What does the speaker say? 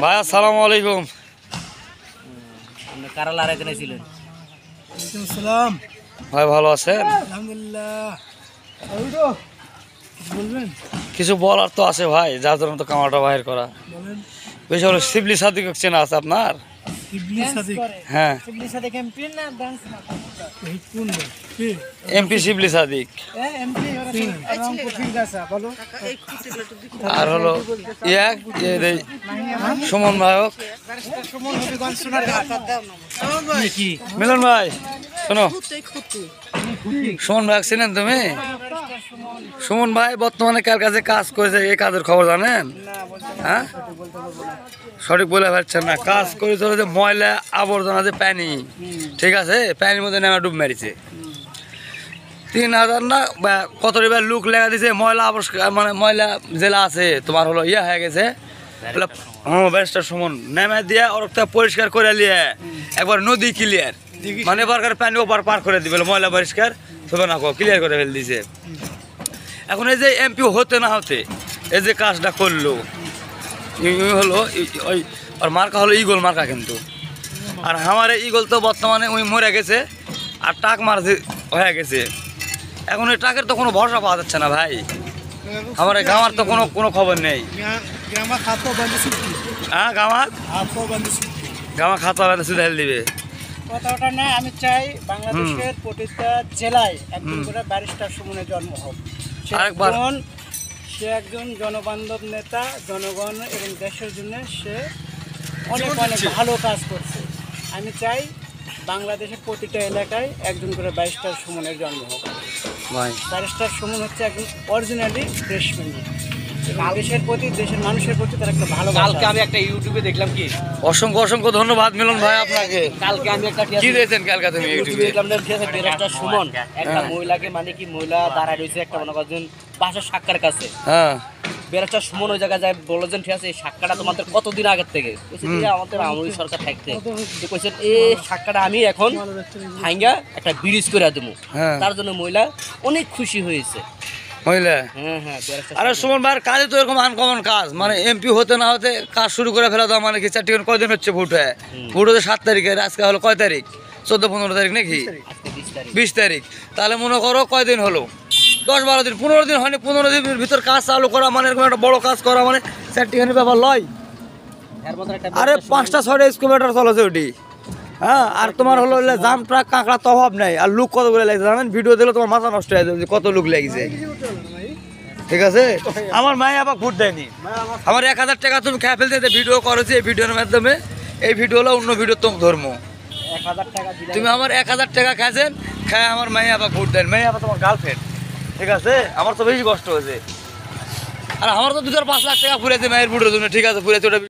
ভাই আসসালামু আলাইকুম। কারালার এখানে ছিলেন। ভাই ভালো আছেন? কিছু বলার তো আছে ভাই, যার জন্য তো কামাটা বাহির করা। বেশি হলো শিবলি সাদিক চেনা আছে আপনার? হ্যাঁ, এমপি শিবলি সাদিক। আর হলো সুমন নায়ক। মিলন ভাই শোনো, সুমন ভাই চিনেন তুমি? সুমন ভাই বর্তমানে কার কাছে কাজ করেছে, এই কাজের খবর জানেন? হ্যাঁ, সঠিক বলে পারছেন না। কাজ করে চলে যে ময়লা আবর্জনা যে পানি, ঠিক আছে, পানির মধ্যে নেমে ডুব মেরেছে। 3000 না কত এবার লুক লেখা দিছে, ময়লা মানে ময়লা জেলা আছে তোমার হলো ইয়া হয়ে গেছে। ব্যারিস্টার সুমন নেমে দিয়ে ওর পরিষ্কার করে নিয়ে একবার নদী ক্লিয়ার, মানে এবারকার পানি ওপার পার করে দিবে, ময়লা পরিষ্কার তবে না ক্লিয়ার করে ফেল দিছে। এখন এই যে এমপি হতে না হতে এই যে কাজটা করলো, হলো ওই আর মার্কা হলো ইগল মার্কা, কিন্তু আর আমার ইগল তো বর্তমানে ওই মরে গেছে আর টাক মার হয়ে গেছে। এখন ওই টাকের তো কোনো ভরসা পাওয়া যাচ্ছে না ভাই। আমার গামার তো কোনো খবর নেই। হ্যাঁ, গামা খাতা সুদা হেল দিবে কথাটা না। আমি চাই বাংলাদেশের প্রতিটা জেলায় একজন করে ব্যারিস্টার সুমনের জন্ম হোক। সে একজন জনবান্ধব নেতা, জনগণ এবং দেশের জন্য সে অনেক অনেক ভালো কাজ করছে। আমি চাই বাংলাদেশের প্রতিটা এলাকায় একজন করে ব্যারিস্টার সুমনের জন্ম হোক। ব্যারিস্টার সুমন হচ্ছে একজন অরিজিনালি দেশপ্রেমী, দেশের প্রতি, দেশের মানুষের প্রতি তার একটা ভালো। কালকে আমি একটা ইউটিউবে দেখলাম কি, অসংখ্য ধন্যবাদ মিলন ভাই আপনাকে। কালকে আমি একটা কি দিয়েছেন কালকে তুমি ইউটিউবে দেখলাম যে ব্যারিস্টার সুমন একটা মহিলাকে, মানে কি মহিলা দাঁড়ায় রয়েছে একটা মনে করেন বাসার সাক্ষার কাছে। হ্যাঁ, ব্যারিস্টার সুমন ওই জায়গায় যায় বলেছেন, ঠিক আছে এই সাক্ষাটা তোমাদের কতদিন আগের থেকে? আমাদের আমলি সরকার থাকতে কইছেন এই সাক্ষাটা আমি এখন ভাঙ্গা একটা ব্রিজ করে দেবো। তার জন্য মহিলা অনেক খুশি হয়েছে। মহিলা হ্যাঁ, আরে সুমন ভাইয়ের কাজে তো এরকম আনকমন কাজ, মানে এমপি হতে না হতে কাজ শুরু করে ফেলা দাও। মানে কি 4 টিকার কয়দিন হচ্ছে ভোট হয়? ভোট হচ্ছে 7 তারিখের, আজকে হলো কয় তারিখ? 14-15 তারিখ নাকি? 20 তারিখ। তাহলে মনে করো কয়দিন হলো? 10-12 দিন, 15 দিন হয়নি। 15 দিনের ভিতর কাজ চালু করা মানে এরকম একটা বড় কাজ করা মানে 4 টিকার ব্যাপার লয়। আরে 5টা-6টা স্কুটার চলেছে ওটি। হ্যাঁ, আর তোমার হলো জাম ট্রাক কাঁকড়া তো অভাব নাই। আর লুক কতগুলো লাগছে জানেন? ভিডিও দিলে তোমার মাথা নষ্ট হয়ে যাবে কত লুক লাগিছে। ঠিক আছে, আমার মায়ে আবার ভোট দেয়নি। আমার 1000 টাকা তুমি খেয়ে ফেলতে ভিডিও করেছি, এই ভিডিওর মাধ্যমে। এই ভিডিও হলো অন্য ভিডিও তুমি ধর্ম। তুমি আমার 1000 টাকা খেয়েছেন, খেয়ে আমার মায়ে আবার ভোট দেন। মেয়ে আবার তোমার গার্লফ্রেন্ড, ঠিক আছে? আমার তো বেশি কষ্ট হয়েছে। আর আমার তো 2-5 লাখ টাকা ফুরেছে মায়ের ভোটের জন্য, ঠিক আছে, ফুরেছে ওটা।